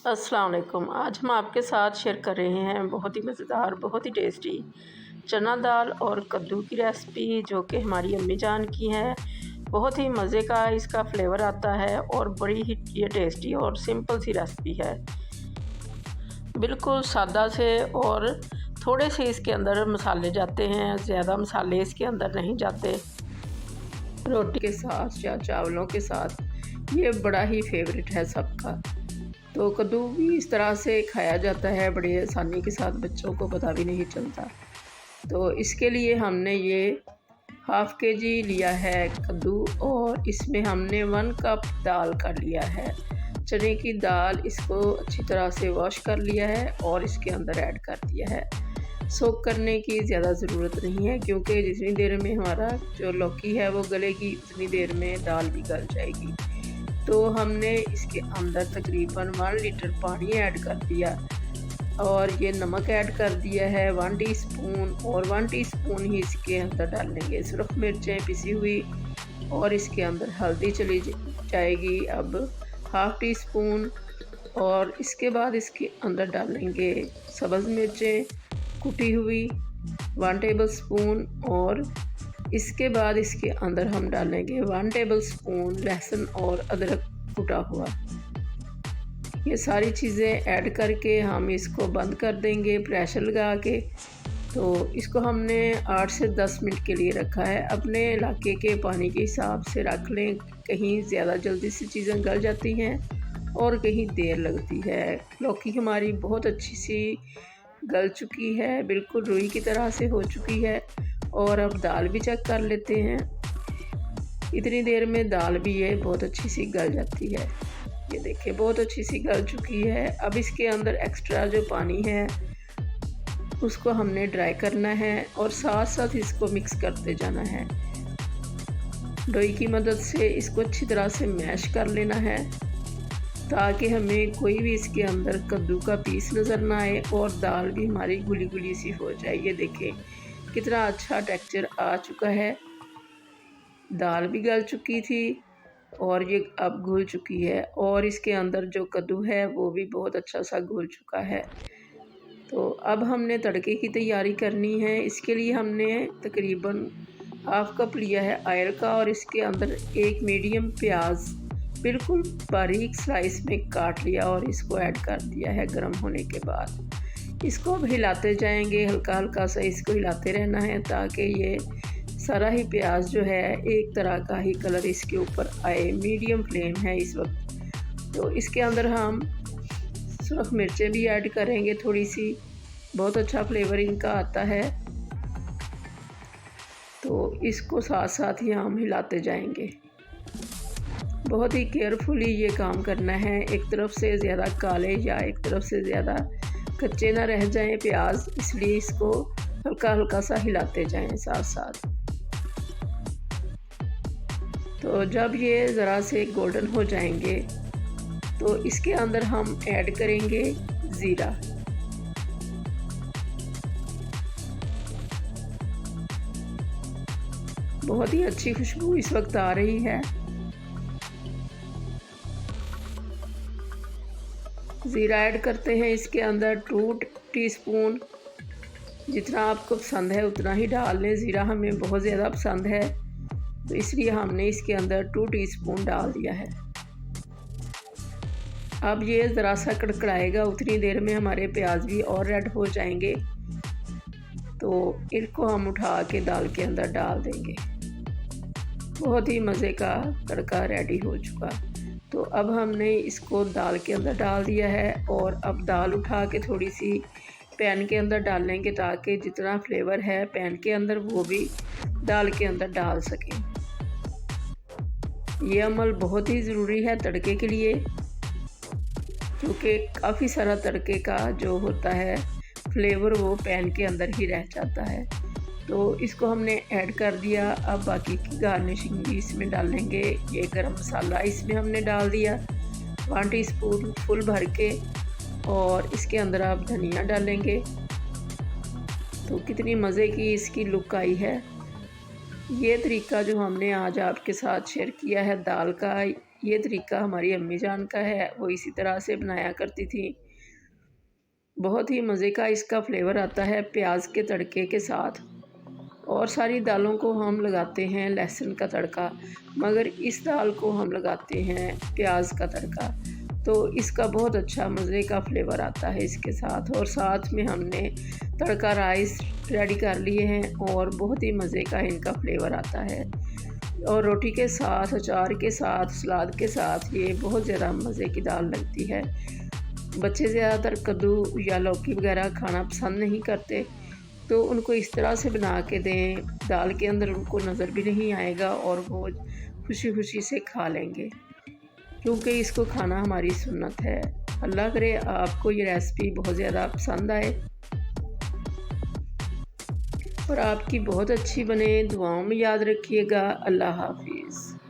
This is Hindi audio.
अस्सलाम वालेकुम। आज हम आपके साथ शेयर कर रहे हैं बहुत ही मज़ेदार, बहुत ही टेस्टी चना दाल और कद्दू की रेसिपी, जो कि हमारी अम्मी जान की है। बहुत ही मज़े का इसका फ्लेवर आता है और बड़ी ही ये टेस्टी और सिंपल सी रेसिपी है। बिल्कुल सादा से, और थोड़े से इसके अंदर मसाले जाते हैं, ज़्यादा मसाले इसके अंदर नहीं जाते। रोटी के साथ या चावलों के साथ ये बड़ा ही फेवरेट है सबका। तो कद्दू भी इस तरह से खाया जाता है बड़ी आसानी के साथ, बच्चों को पता भी नहीं चलता। तो इसके लिए हमने ये हाफ़ केजी लिया है कद्दू, और इसमें हमने 1 कप दाल कर लिया है, चने की दाल। इसको अच्छी तरह से वॉश कर लिया है और इसके अंदर ऐड कर दिया है। सोक करने की ज़्यादा ज़रूरत नहीं है, क्योंकि जितनी देर में हमारा जो लौकी है वो गलेगी, उतनी देर में दाल भी गल जाएगी। तो हमने इसके अंदर तकरीबन 1 लीटर पानी ऐड कर दिया, और ये नमक ऐड कर दिया है 1 टीस्पून, और 1 टीस्पून ही इसके अंदर डालेंगे सुरख मिर्चें पिसी हुई, और इसके अंदर हल्दी चली जाएगी अब हाफ़ टीस्पून, और इसके बाद इसके अंदर डालेंगे सब्ज़ मिर्चें कुटी हुई 1 टेबलस्पून, और इसके बाद इसके अंदर हम डालेंगे 1 टेबलस्पून लहसुन और अदरक कुटा हुआ। ये सारी चीज़ें ऐड करके हम इसको बंद कर देंगे प्रेशर लगा के। तो इसको हमने 8 से 10 मिनट के लिए रखा है। अपने इलाके के पानी के हिसाब से रख लें, कहीं ज़्यादा जल्दी से चीज़ें गल जाती हैं और कहीं देर लगती है। लौकी हमारी बहुत अच्छी सी गल चुकी है, बिल्कुल रुई की तरह से हो चुकी है। और अब दाल भी चेक कर लेते हैं। इतनी देर में दाल भी ये बहुत अच्छी सी गल जाती है। ये देखिए बहुत अच्छी सी गल चुकी है। अब इसके अंदर एक्स्ट्रा जो पानी है उसको हमने ड्राई करना है, और साथ साथ इसको मिक्स करते जाना है। डोई की मदद से इसको अच्छी तरह से मैश कर लेना है, ताकि हमें कोई भी इसके अंदर कद्दू का पीस नज़र ना आए, और दाल भी हमारी गुली गुली सी हो जाए। ये देखें कितना अच्छा टेक्सचर आ चुका है। दाल भी गल चुकी थी और ये अब घुल चुकी है, और इसके अंदर जो कद्दू है वो भी बहुत अच्छा सा घुल चुका है। तो अब हमने तड़के की तैयारी करनी है। इसके लिए हमने तकरीबन हाफ़ कप लिया है आयल का, और इसके अंदर एक मीडियम प्याज बिल्कुल बारीक स्लाइस में काट लिया, और इसको ऐड कर दिया है गर्म होने के बाद। इसको अब हिलाते जाएंगे, हल्का हल्का सा इसको हिलाते रहना है, ताकि ये सारा ही प्याज जो है एक तरह का ही कलर इसके ऊपर आए। मीडियम फ्लेम है इस वक्त। तो इसके अंदर हम सुरख मिर्चें भी ऐड करेंगे थोड़ी सी, बहुत अच्छा फ्लेवर इनका आता है। तो इसको साथ साथ ही हम हिलाते जाएंगे। बहुत ही केयरफुली ये काम करना है, एक तरफ से ज़्यादा काले या एक तरफ से ज़्यादा कच्चे ना रह जाएं प्याज, इसलिए इसको हल्का हल्का सा हिलाते जाएं साथ साथ। तो जब ये ज़रा से गोल्डन हो जाएंगे तो इसके अंदर हम ऐड करेंगे ज़ीरा। बहुत ही अच्छी खुशबू इस वक्त आ रही है। ज़ीरा ऐड करते हैं इसके अंदर 2 टीस्पून। जितना आपको पसंद है उतना ही डाल लें। ज़ीरा हमें बहुत ज़्यादा पसंद है, तो इसलिए हमने इसके अंदर 2 टीस्पून डाल दिया है। अब ये ज़रा सा कड़कड़ाएगा, उतनी देर में हमारे प्याज भी और रेड हो जाएंगे। तो इनको हम उठा के दाल के अंदर डाल देंगे। बहुत ही मज़े का तड़का रेडी हो चुका। तो अब हमने इसको दाल के अंदर डाल दिया है, और अब दाल उठा के थोड़ी सी पैन के अंदर डालेंगे, ताकि जितना फ्लेवर है पैन के अंदर वो भी दाल के अंदर डाल सकें। ये अमल बहुत ही ज़रूरी है तड़के के लिए, क्योंकि काफ़ी सारा तड़के का जो होता है फ्लेवर वो पैन के अंदर ही रह जाता है। तो इसको हमने ऐड कर दिया। अब बाकी की गार्निशिंग भी इसमें डालेंगे। ये गरम मसाला इसमें हमने डाल दिया 1 टीस्पून फुल भर के, और इसके अंदर आप धनिया डालेंगे। तो कितनी मज़े की इसकी लुक आई है। ये तरीका जो हमने आज आपके साथ शेयर किया है दाल का, ये तरीका हमारी अम्मी जान का है, वो इसी तरह से बनाया करती थी। बहुत ही मज़े का इसका फ्लेवर आता है प्याज के तड़के के साथ। और सारी दालों को हम लगाते हैं लहसुन का तड़का, मगर इस दाल को हम लगाते हैं प्याज का तड़का, तो इसका बहुत अच्छा मज़े का फ्लेवर आता है इसके साथ। और साथ में हमने तड़का राइस रेडी कर लिए हैं और बहुत ही मज़े का इनका फ्लेवर आता है। और रोटी के साथ, अचार के साथ, सलाद के साथ ये बहुत ज़्यादा मज़े की दाल लगती है। बच्चे ज़्यादातर कद्दू या लौकी वगैरह खाना पसंद नहीं करते, तो उनको इस तरह से बना के दें, दाल के अंदर उनको नज़र भी नहीं आएगा और वो खुशी खुशी से खा लेंगे, क्योंकि इसको खाना हमारी सुन्नत है। अल्लाह करे आपको ये रेसिपी बहुत ज़्यादा पसंद आए और आपकी बहुत अच्छी बने। दुआओं में याद रखिएगा। अल्लाह हाफिज़।